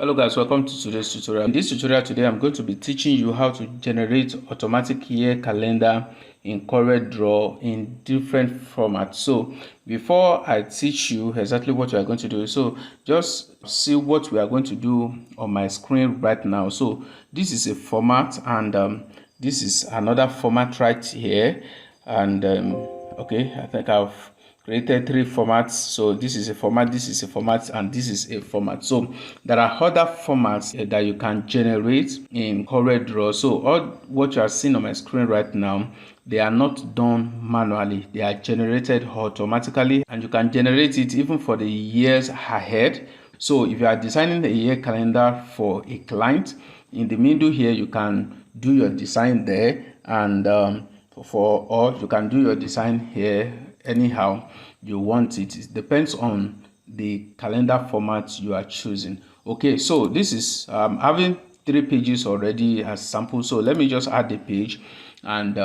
Hello guys, welcome to today's tutorial. In this tutorial today, I'm going to be teaching you how to generate automatic year calendar in CorelDraw in different formats. So before I teach you exactly what you are going to do, so just see what we are going to do on my screen right now. So this is a format, and this is another format right here. And okay, I think I've created three formats. So this is a format, this is a format, and this is a format. So there are other formats that you can generate in CorelDraw. So all what you are seeing on my screen right now, they are not done manually, they are generated automatically, and you can generate it even for the years ahead. So if you are designing a year calendar for a client, in the middle here you can do your design there, and or you can do your design here anyhow you want it. It depends on the calendar format you are choosing. Okay, so this is having 3 pages already as sample. So let me just add the page, and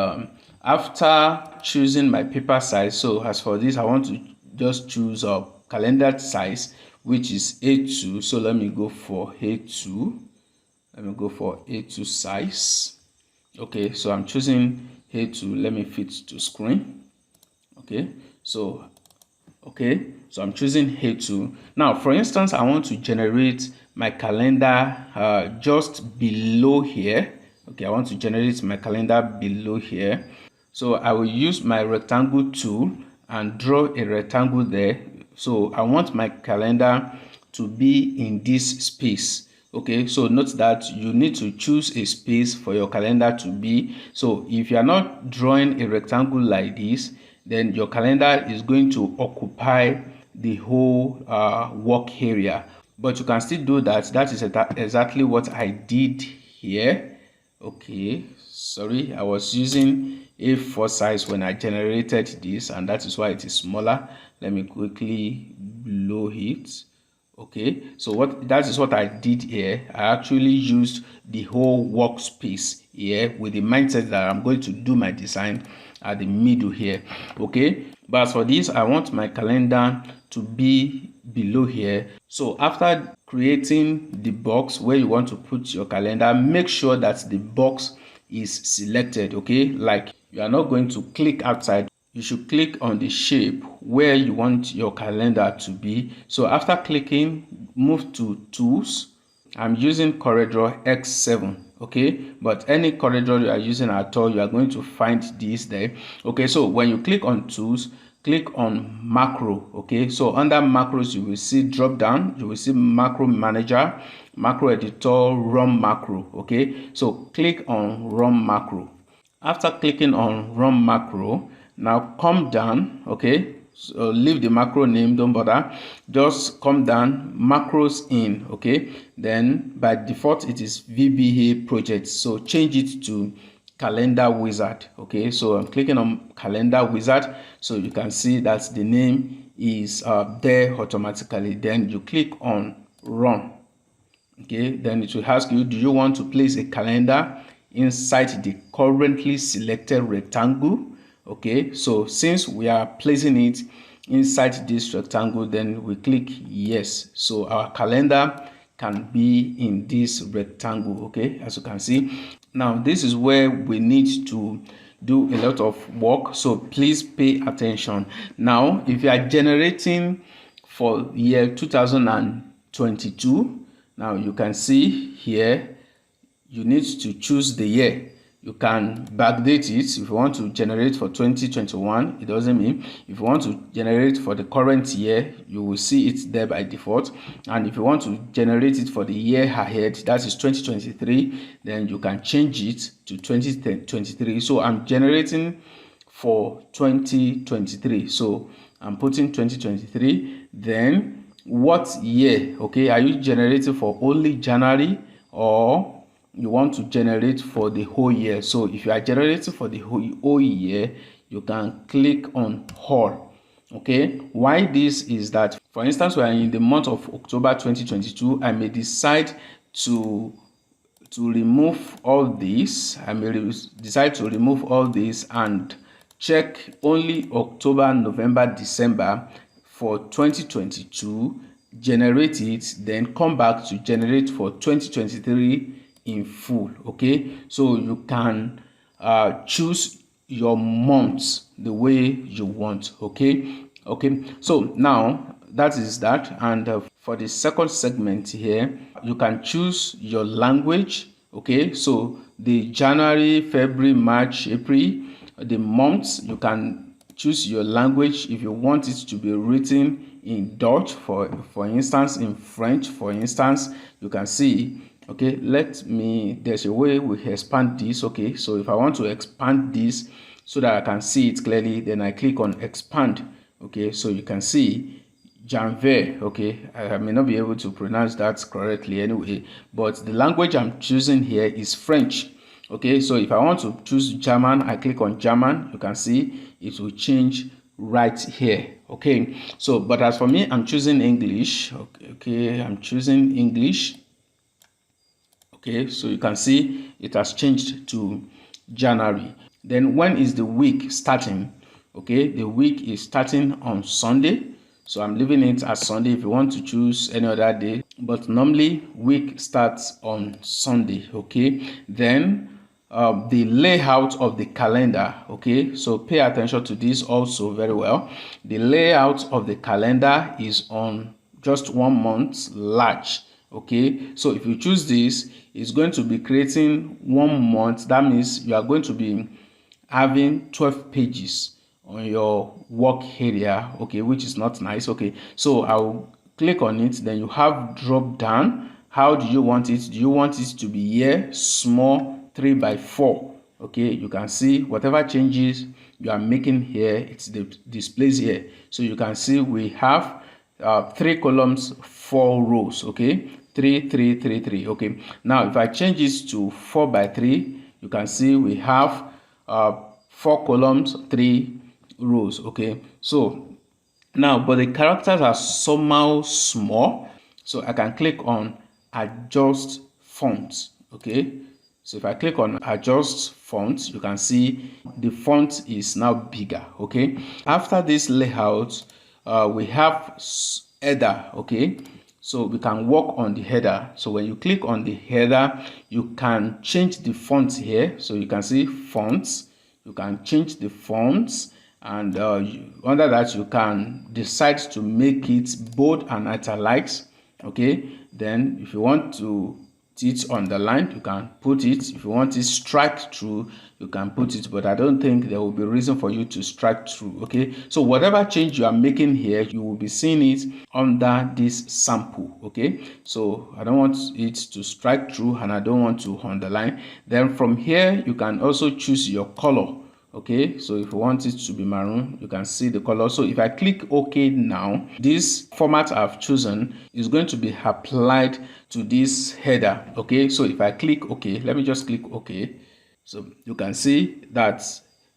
after choosing my paper size, so as for this I want to just choose a calendar size, which is A2. So let me go for A2. Let me go for A2 size. Okay, so I'm choosing A2. Let me fit to screen. Okay, so I'm choosing A2. Now for instance, I want to generate my calendar just below here. Okay, I want to generate my calendar below here. So I will use my rectangle tool and draw a rectangle there. So I want my calendar to be in this space. Okay, so note that you need to choose a space for your calendar to be. So if you are not drawing a rectangle like this, then your calendar is going to occupy the whole work area. But you can still do that. That is exactly what I did here. Okay, sorry, I was using A4 size when I generated this, and that is why it is smaller. Let me quickly blow it. Okay, so that is what I did here. I actually used the whole workspace here with the mindset that I'm going to do my design at the middle here. Okay, but as for this, I want my calendar to be below here. So after creating the box where you want to put your calendar, make sure that the box is selected. Okay, like you are not going to click outside. You should click on the shape where you want your calendar to be. So after clicking, move to tools. I'm using CorelDraw X7. Okay, but any CorelDraw you are using at all, you are going to find this there. Okay, so when you click on tools, click on macro. Okay, so under macros you will see drop down, you will see macro manager, macro editor, run macro. Okay, so click on run macro. After clicking on run macro, now come down. Okay, so leave the macro name, don't bother, just come down, macros in. Okay, then by default it is VBA project, so change it to calendar wizard. Okay, so I'm clicking on calendar wizard, so you can see that the name is there automatically. Then you click on run. Okay, then it will ask you, do you want to place a calendar inside the currently selected rectangle? Okay, so since we are placing it inside this rectangle, then we click yes. So our calendar can be in this rectangle. Okay, as you can see. Now this is where we need to do a lot of work, so please pay attention. Now if you are generating for year 2022, now you can see here you need to choose the year. You can backdate it. If you want to generate for 2021, it doesn't mean. If you want to generate for the current year, you will see it there by default. And if you want to generate it for the year ahead, that is 2023, then you can change it to 2023. So I'm generating for 2023, so I'm putting 2023. Then what year? Okay, are you generating for only January, or you want to generate for the whole year? So if you are generating for the whole year, you can click on all. Okay, why this is that, for instance, we are in the month of October 2022. I may decide to remove all this. I may decide to remove all this and check only October, November, December for 2022. generate it, then come back to generate for 2023 in full. Okay, so you can choose your months the way you want. Okay, so now that is that. And for the second segment here, you can choose your language. Okay, so the January, February, March, April, the months, you can choose your language. If you want it to be written in Dutch, for instance, in French, for instance, you can see. Okay, there's a way we expand this. Okay, so if I want to expand this so that I can see it clearly, then I click on expand. Okay, so you can see Janvier. Okay, I may not be able to pronounce that correctly anyway, but the language I'm choosing here is French. Okay, so if I want to choose German, I click on German. You can see it will change right here. Okay, so but as for me, I'm choosing English. Okay, I'm choosing English. Okay, so you can see it has changed to January. Then when is the week starting? Okay, the week is starting on Sunday. So I'm leaving it as Sunday. If you want to choose any other day, but normally week starts on Sunday. Okay, then the layout of the calendar. Okay, so pay attention to this also very well. The layout of the calendar is on just 1 month large. Okay, so if you choose this, it's going to be creating 1 month. That means you are going to be having 12 pages on your work area. Okay, which is not nice. Okay, so I'll click on it. Then you have drop down. How do you want it? Do you want it to be here small 3x4? Okay, you can see whatever changes you are making here, it's displays here. So you can see we have 3 columns, 4 rows. Okay, 3 3 3 3. Okay, now if I change this to 4x3, you can see we have 4 columns, 3 rows. Okay, so now but the characters are somehow small, so I can click on adjust fonts. Okay, so if I click on adjust font, you can see the font is now bigger. Okay, after this layout, we have header. Okay, so we can work on the header. So when you click on the header, you can change the font here. So you can see fonts, you can change the fonts, and under that you can decide to make it bold and italics. Okay, then if you want to it underlined, you can put it. If you want it strike through, you can put it, but I don't think there will be a reason for you to strike through. Okay, so whatever change you are making here, you will be seeing it under this sample. Okay, so I don't want it to strike through and I don't want to underline. Then from here you can also choose your color. Okay, so if you want it to be maroon, you can see the color. So if I click OK now, this format I've chosen is going to be applied to this header. Okay, so if I click OK, let me just click OK. So you can see that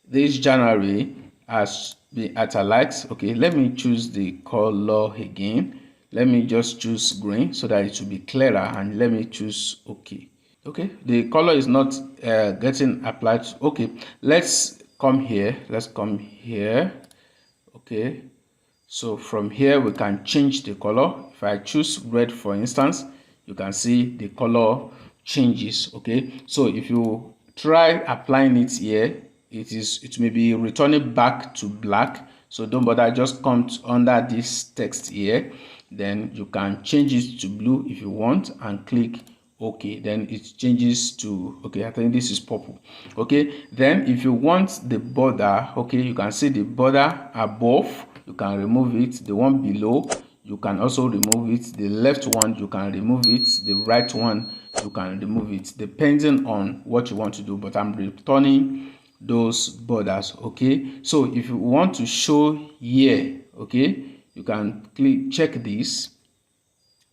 this January has been italics. Okay, let me choose the color again. Let me just choose green so that it will be clearer, and let me choose OK. Okay, the color is not getting applied. Okay, let's come here. Okay, so from here we can change the color. If I choose red, for instance, you can see the color changes. Okay, so if you try applying it here, it may be returning back to black, so don't bother. Just come under this text here, then you can change it to blue if you want and click OK. Then it changes to, okay, I think this is purple. Okay, then if you want the border, okay, you can see the border above, you can remove it. The one below, you can also remove it. The left one, you can remove it. The right one, you can remove it, depending on what you want to do, but I'm returning those borders. Okay, so if you want to show here, okay, you can check this.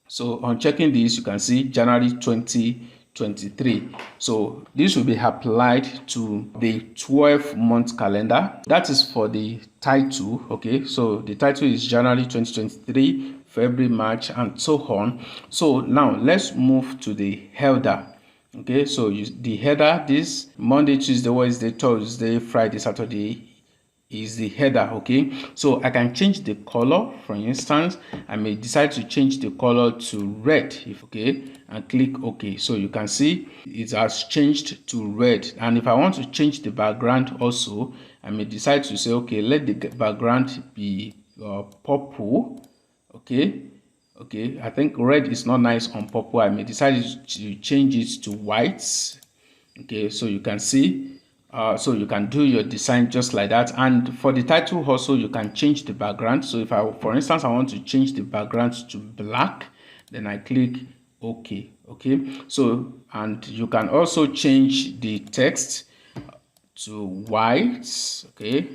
So on checking this, you can see January 2023. So this will be applied to the 12-month calendar. That is for the title. Okay, so the title is January 2023, February, March, and so on. So now let's move to the header. Okay, so the header, this Monday, Tuesday, Wednesday, Thursday, Friday, Saturday, is the header. Okay, so I can change the color. For instance, I may decide to change the color to red, if okay, and click OK. So you can see it has changed to red. And if I want to change the background also, I may decide to say, okay, let the background be purple. Okay, I think red is not nice on purple. I may decide to change it to white. Okay, so you can see, so you can do your design just like that. And for the title also, you can change the background. So if I, for instance, I want to change the background to black, then I click OK. Okay, so and you can also change the text to white. Okay,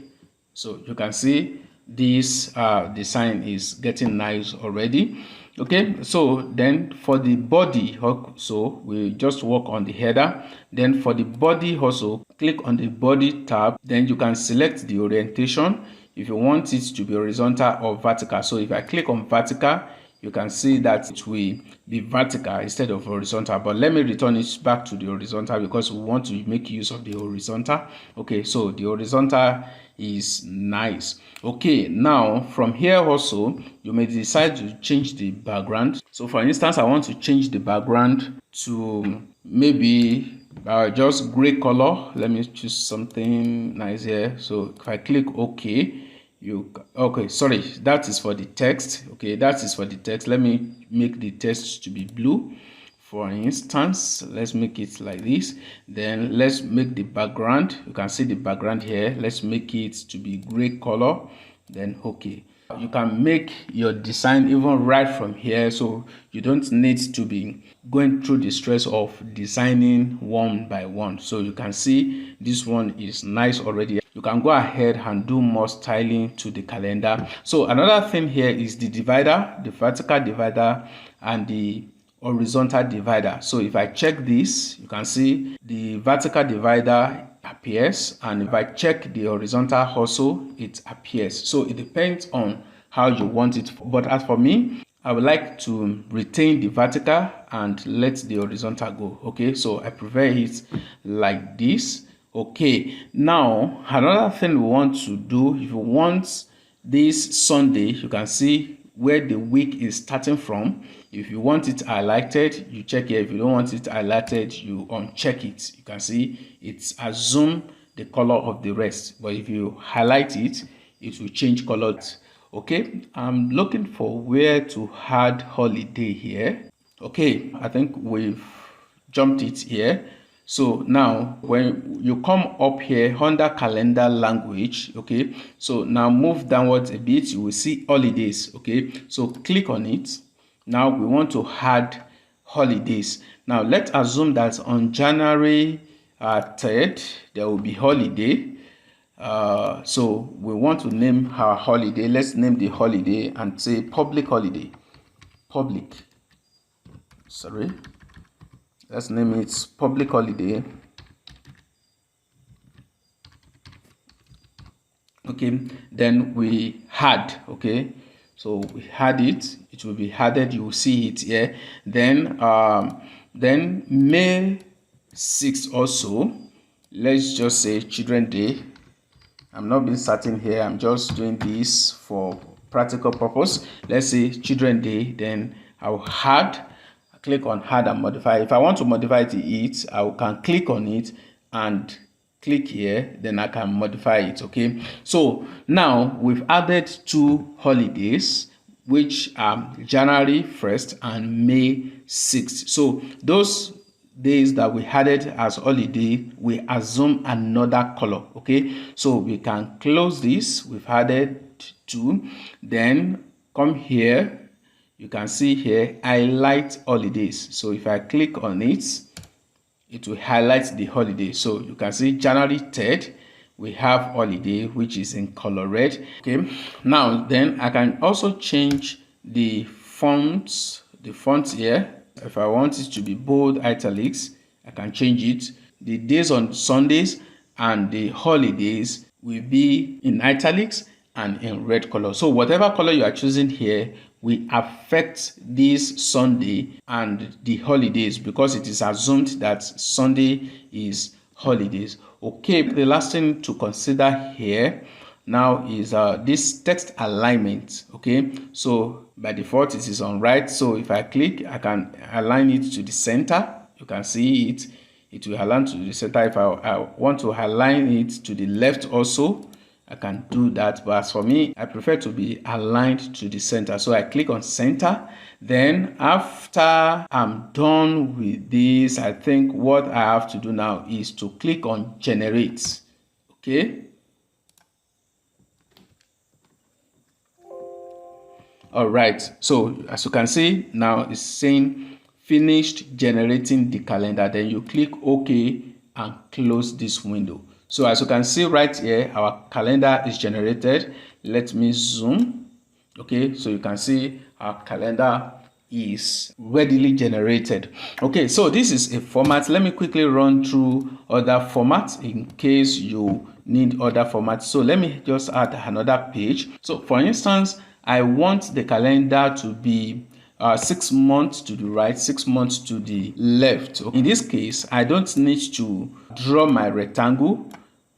so you can see this design is getting nice already. Okay, so then for the body also, we just work on the header. Then for the body also, click on the body tab. Then you can select the orientation if you want it to be horizontal or vertical. So if I click on vertical, you can see that it will be vertical instead of horizontal. But let me return it back to the horizontal because we want to make use of the horizontal. Okay, so the horizontal is nice. Okay, now from here also, you may decide to change the background. So for instance, I want to change the background to maybe just gray color. Let me choose something nice here. So if I click OK, okay, sorry, that is for the text. Okay, that is for the text. Let me make the text to be blue. For instance, let's make it like this. Then let's make the background. You can see the background here. Let's make it to be gray color. Then okay, you can make your design even right from here, so you don't need to be going through the stress of designing one by one. So you can see this one is nice already. You can go ahead and do more styling to the calendar. So another thing here is the divider, the vertical divider and the horizontal divider. So if I check this, you can see the vertical divider appears, and if I check the horizontal also, it appears. So it depends on how you want it. But as for me, I would like to retain the vertical and let the horizontal go. Okay, so I prefer it like this. Okay, now another thing we want to do, if you want this Sunday, you can see where the week is starting from. If you want it highlighted, you check here. If you don't want it highlighted, you uncheck it. You can see it's assume the color of the rest, but if you highlight it, it will change color. Okay, I'm looking for where to add holiday here. Okay, I think we've jumped it here. So now when you come up here under calendar language, okay, so now move downwards a bit, you will see holidays. Okay, so click on it. Now we want to add holidays. Now let's assume that on January 3rd there will be holiday. So we want to name our holiday. Let's name the holiday and say public holiday. Public, sorry, let's name it public holiday. Okay, then we had, okay, so we had it, it will be added, you will see it here. Then May 6th also, let's just say Children's Day. I'm not being certain here, I'm just doing this for practical purpose. Let's say Children's Day, then I'll add, click on add and modify. If I want to modify it, I can click on it and click here, then I can modify it. Okay, so now we've added two holidays, which are January 1st and May 6th. So those days that we added as holiday, we assume another color. Okay, so we can close this. We've added two, then come here, you can see here highlight holidays. So if I click on it, it will highlight the holiday. So you can see January 3rd we have holiday, which is in color red. Okay, now then I can also change the fonts here. If I want it to be bold italics, I can change it. The days on Sundays and the holidays will be in italics and in red color. So whatever color you are choosing here will affect this Sunday and the holidays, because it is assumed that Sunday is holidays. Okay, the last thing to consider here, now is this text alignment. Okay, so by default it is on right. So if I click, I can align it to the center. You can see it will align to the center. If I want to align it to the left also, I can do that, but as for me, I prefer to be aligned to the center. So I click on center. Then after I'm done with this, I think what I have to do now is to click on generate. Okay. All right. So as you can see now, it's saying finished generating the calendar. Then you click OK and close this window. So as you can see right here, our calendar is generated. Let me zoom. Okay, so you can see our calendar is readily generated. Okay, so this is a format. Let me quickly run through other formats in case you need other formats. So let me just add another page. So for instance, I want the calendar to be 6 months to the right, 6 months to the left. In this case, I don't need to draw my rectangle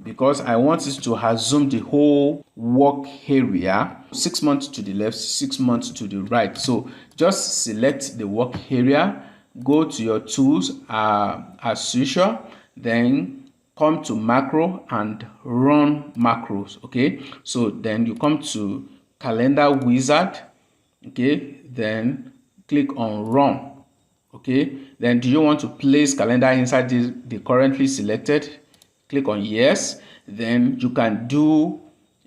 because I want it to assume the whole work area, 6 months to the left, 6 months to the right. So just select the work area, go to your tools as usual, then come to macro and run macros. Okay, so then you come to calendar wizard. Okay, then click on run. Okay, then do you want to place calendar inside the currently selected? Click on yes. Then you can do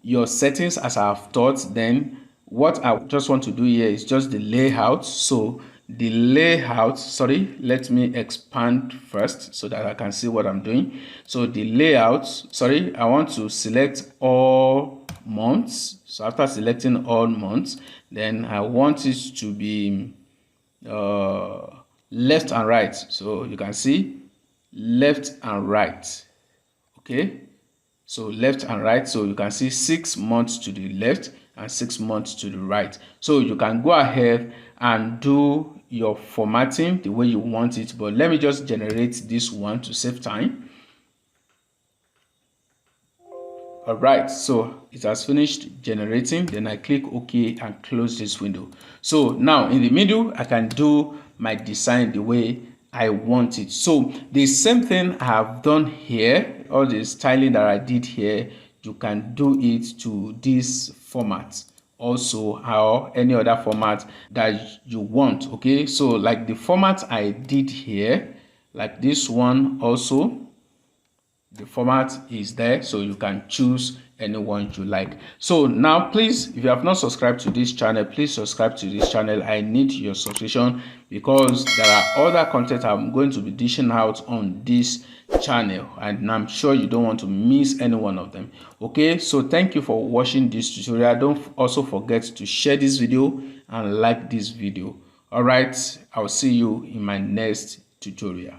your settings as I have taught. Then what I just want to do here is just the layout. So the layout, sorry, let me expand first so that I can see what I'm doing. So the layout, sorry, I want to select all months. So after selecting all months, then I want it to be left and right. So you can see left and right. Okay, so left and right. So you can see 6 months to the left and 6 months to the right. So you can go ahead and do your formatting the way you want it, but let me just generate this one to save time. All right, so it has finished generating. Then I click OK and close this window. So now in the middle, I can do my design the way I want it. So the same thing I have done here, all the styling that I did here, you can do it to this format also, or any other format that you want. Okay, so like the format I did here, like this one also, the format is there, so you can choose any one you like. So now please, if you have not subscribed to this channel, please subscribe to this channel. I need your subscription because there are other content I'm going to be dishing out on this channel, and I'm sure you don't want to miss any one of them. Okay, so thank you for watching this tutorial. Don't also forget to share this video and like this video. All right, I'll see you in my next tutorial.